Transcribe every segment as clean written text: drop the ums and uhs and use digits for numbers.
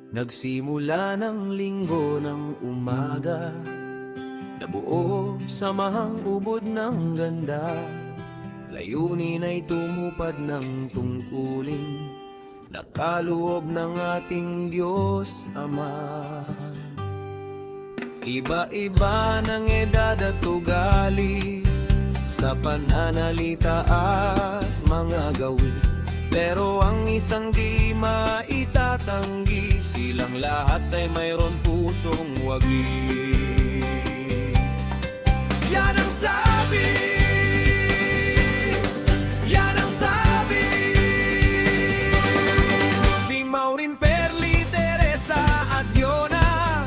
Nagsimula ng linggo ng umaga, nabuo samahang ubod ng ganda. Layunin ay tumupad ng tungkulin, nakaluob ng ating Diyos Ama. Iba-iba ng edad at ugali, sa pananalita at mga gawin, pero ang isang di maitatanggi, silang lahat ay mayroon pusong wagi. Yan ang sabi, yan ang sabi. Si Maureen, Perly, Teresa at Yona,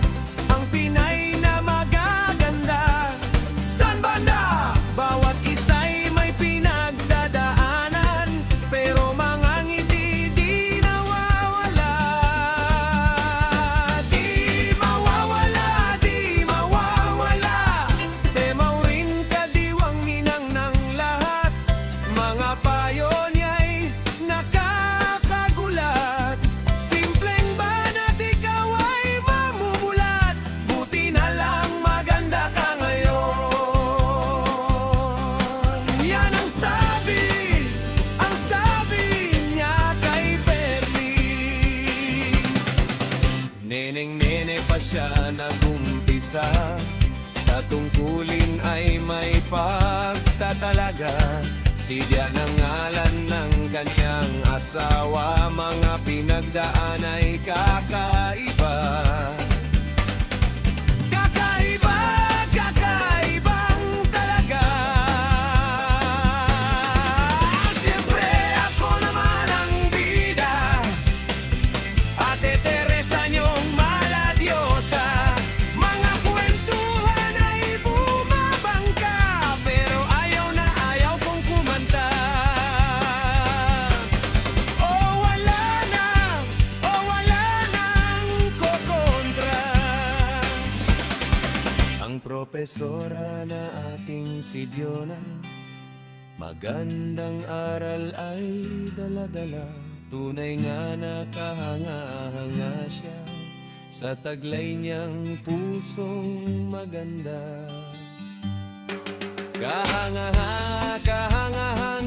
ang Pinay na magaganda. San banda? Bawat isa'y may pinagdadaanan, pero mga ngiti di nawawala. Di mawawala, di mawawala. Te Maureen, kadiwang ninang ng lahat, mga payo niya'y nakakagulat. Simpleng banat, ikaw ay mamumulat, buti na lang maganda ka ngayon. Yan ang sabi niya kay Perly. Neneng-nene pa siya nagumpisa, sa tungkulin ay may pagtatalaga. Si Dian ang ngalan ng kanyang asawa, mga pinagdaan ay kakaiba. Kakaiba, kakaibang talaga. Siyempre ako naman ang bida, Ate Teresa niyong maladyosa. Mga kwentuhan ay bumabangka, pero ayaw na ayaw kong kumanta. O wala nang kokontra. Ang propesora na ating si Diona, magandang aral ay dala-dala. Tunay nga nakahanga-hanga siya, sa taglay niyang pusong maganda. Kahanga-hangahan